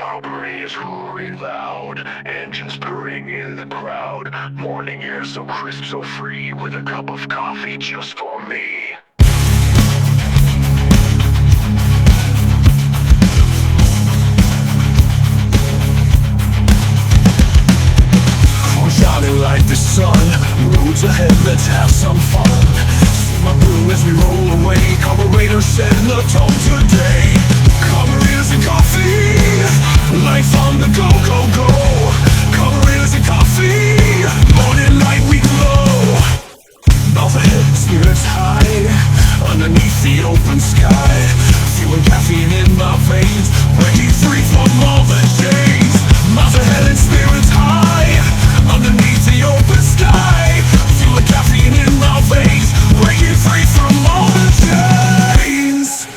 Operating is roaring loud, engines purring in the crowd. Morning air so crisp, so free, with a cup of coffee just for me. Shining like the sun, roads ahead, let's have some fun. See my crew as we roll away, carburetor setting the tone today. Carburetors and coffee, life on the go, go, go. Carburetors and coffee, morning light we glow. Mouth ahead, spirits high, underneath the open sky. Feeling caffeine in my veins, breaking free from all the chains. Mouth ahead and spirits high, underneath the open sky. Feel the caffeine in my veins, breaking free from all the chains.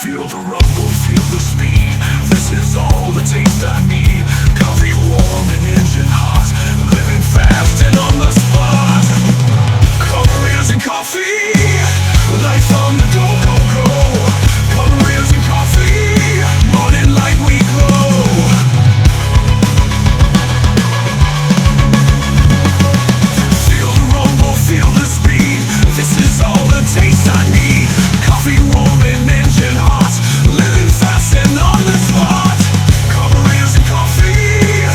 Feel the rumble, feel the speed. This is all the taste I need. Coffee warm and engine hot, living fast and on the spot. Carburetors and coffee, life on the go, go, go. Carburetors and coffee, morning light we glow. Feel the speed, this is all the taste I need. Coffee warm and engine hot, living fast and on the spot. Carburetors and coffee,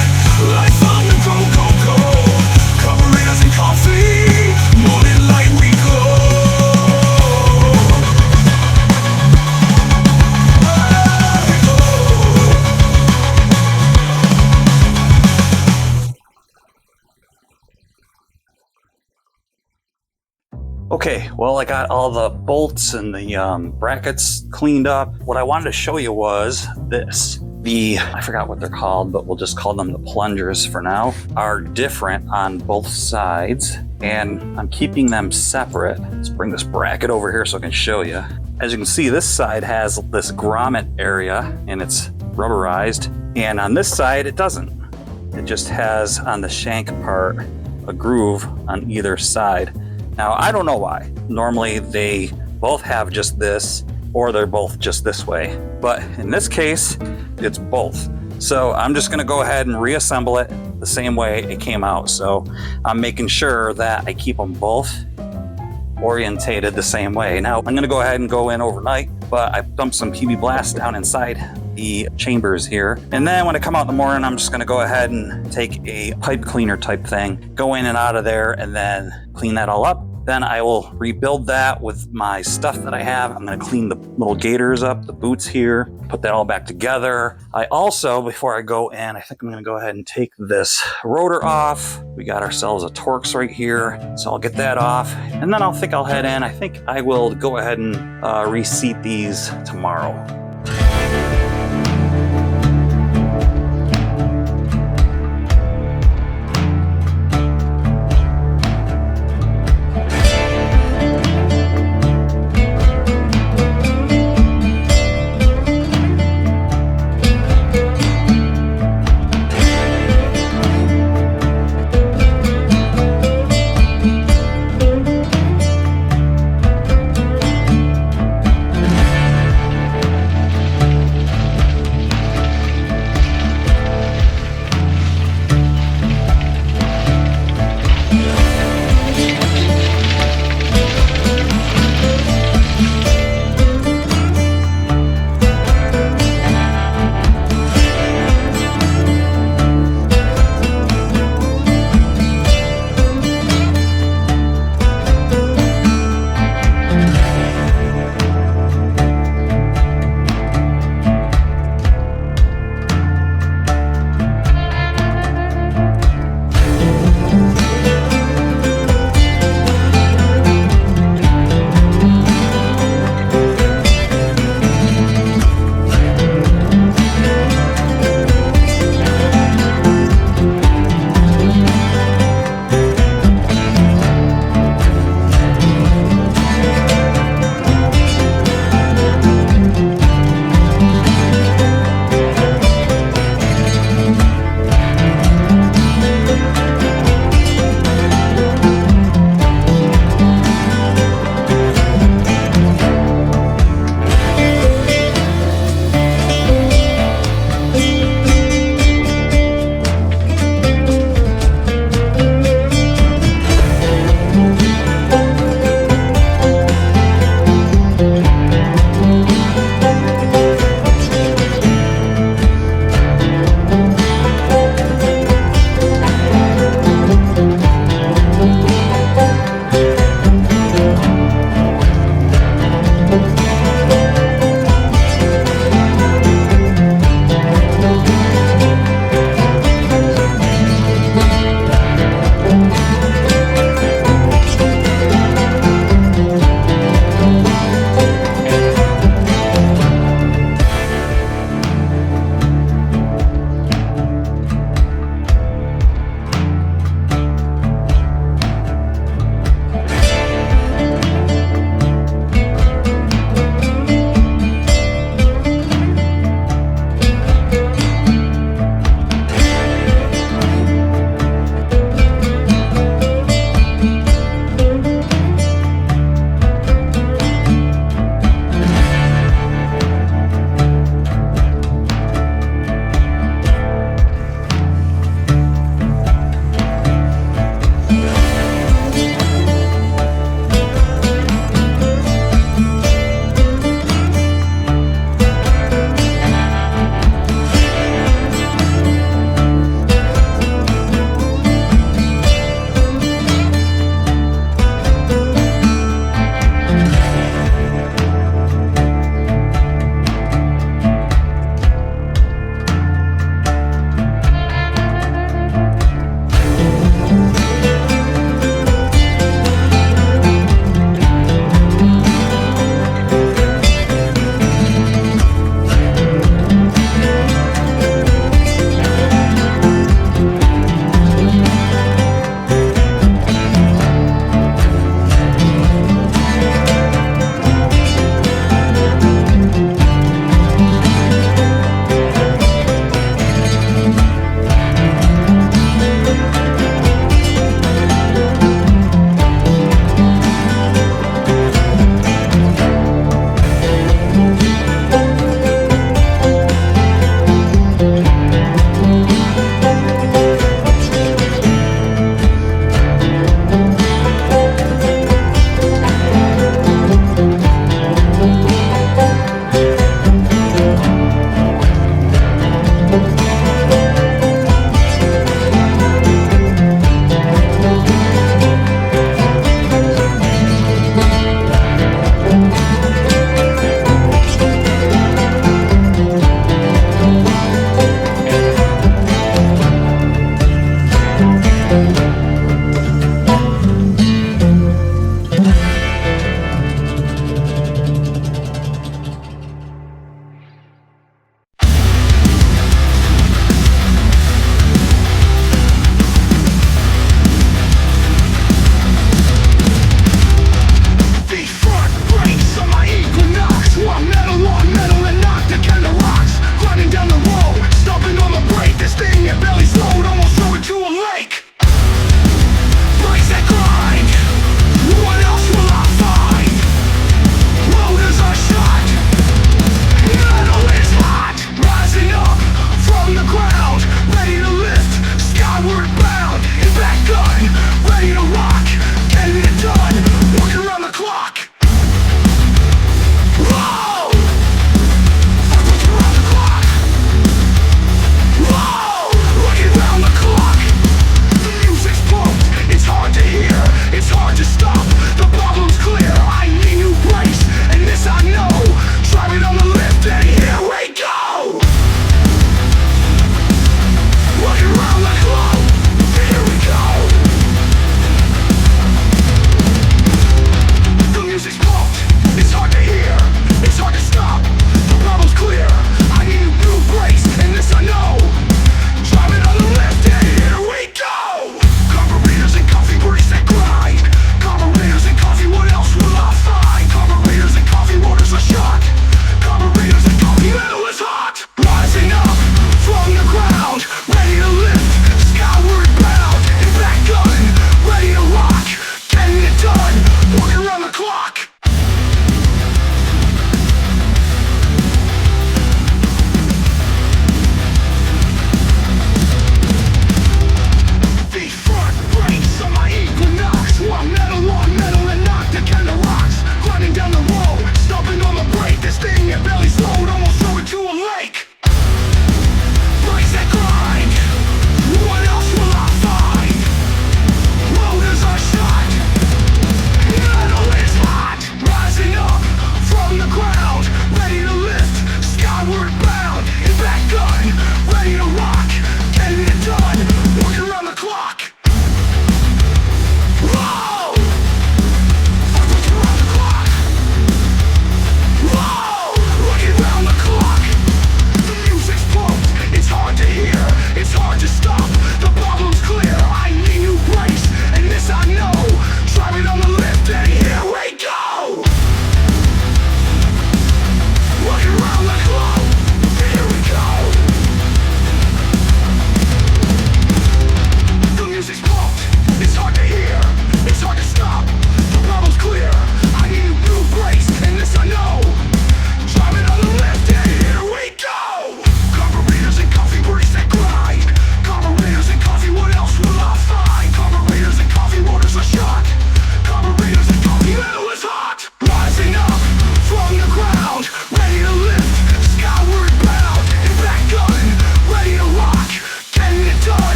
life on the go, go, go. Carburetors and coffee, morning light we glow. Okay, well, I got all the bolts and the brackets cleaned up. What I wanted to show you was this. I forgot what they're called, but we'll just call them the plungers for now, are different on both sides, and I'm keeping them separate. Let's bring this bracket over here so I can show you. As you can see, this side has this grommet area, and it's rubberized, and on this side, it doesn't. It just has, on the shank part, a groove on either side. Now, I don't know why. Normally, they both have just this, or they're both just this way. But in this case, it's both. So I'm just gonna go ahead and reassemble it the same way it came out. So I'm making sure that I keep them both orientated the same way. Now, I'm gonna go ahead and go in overnight, but I dumped some PB Blast down inside the chambers here. And then when I come out in the morning, I'm just gonna go ahead and take a pipe cleaner type thing, go in and out of there, and then clean that all up. Then I will rebuild that with my stuff that I have. I'm gonna clean the little gators up, the boots here, put that all back together. I also, before I go in, I think I'm gonna go ahead and take this rotor off. We got ourselves a Torx right here, so I'll get that off. And then I'll head in. I think I will go ahead and reseat these tomorrow.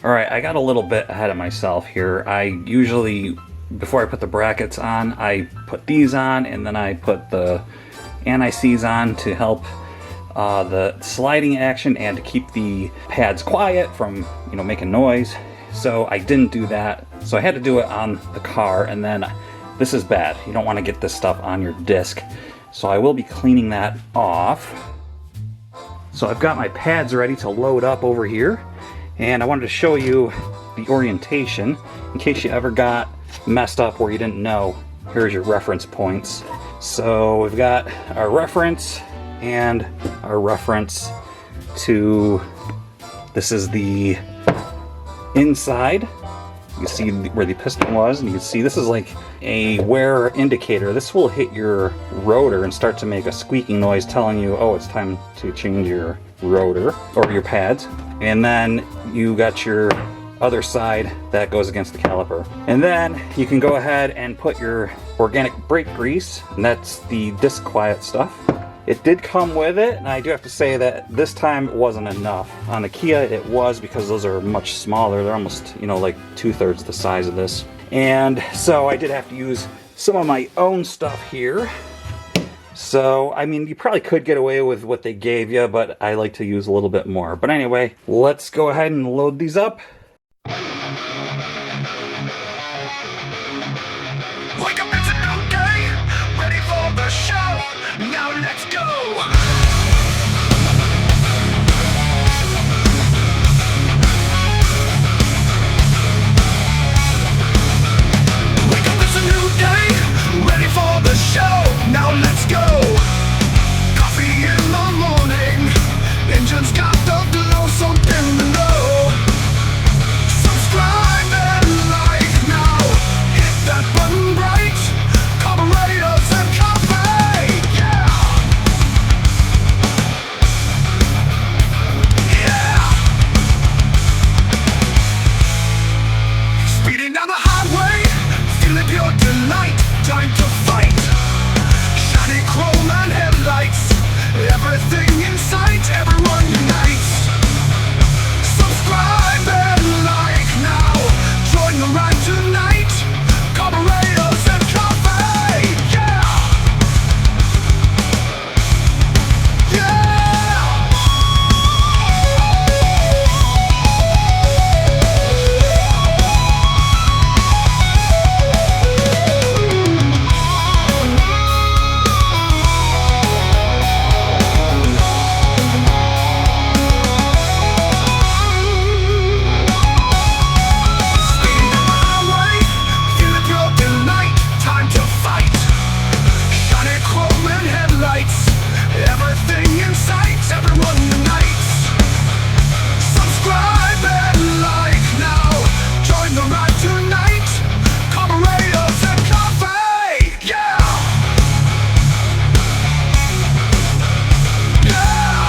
All right, I got a little bit ahead of myself here. I usually, before I put the brackets on, I put these on, and then I put the anti-seize on to help the sliding action and to keep the pads quiet from, you know, making noise. So I didn't do that. So I had to do it on the car, and then this is bad. You don't want to get this stuff on your disc. So I will be cleaning that off. So I've got my pads ready to load up over here, and I wanted to show you the orientation in case you ever got messed up where you didn't know. Here's your reference points. So we've got our reference and our reference to, this is the inside. You can see where the piston was, and you can see this is like a wear indicator. This will hit your rotor and start to make a squeaking noise telling you, oh, it's time to change your rotor or your pads. And then you got your other side that goes against the caliper. And then you can go ahead and put your organic brake grease, and that's the disc quiet stuff. It did come with it, and I do have to say that this time it wasn't enough. On the Kia it was, because those are much smaller. They're almost, you know, like 2/3 the size of this. And so I did have to use some of my own stuff here. So, I mean, you probably could get away with what they gave you, but I like to use a little bit more. But anyway, let's go ahead and load these up. Wake up, it's a new day, ready for the show. Now let's go. Wake up, it's a new day, ready for the show. Now let's go. Coffee in the morning, engine's got the glow, so dim below. Subscribe and like now. Hit that button bright. Carburetors and coffee. Yeah. Yeah. Speeding down the highway, feeling pure delight. Time to fight. Shiny chrome and headlights. Everything in sight. Everyone unites. Subscribe and like now. Join the ride tonight. Carburetors and coffee. Yeah. Speeding down the highway, feeling pure delight. Time to fight. Shiny chrome and headlights. Everything in sight. Everyone unites. Subscribe and like now. Join the ride tonight. Carburetors and coffee. Yeah. Yeah.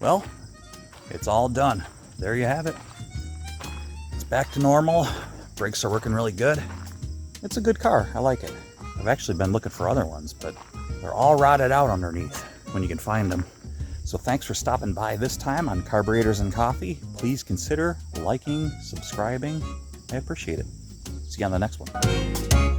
Well, it's all done. There you have it. It's back to normal. Brakes are working really good. It's a good car. I like it. I've actually been looking for other ones, but they're all rotted out underneath when you can find them. So thanks for stopping by this time on Carburetors and Coffee. Please consider liking, subscribing. I appreciate it. See you on the next one.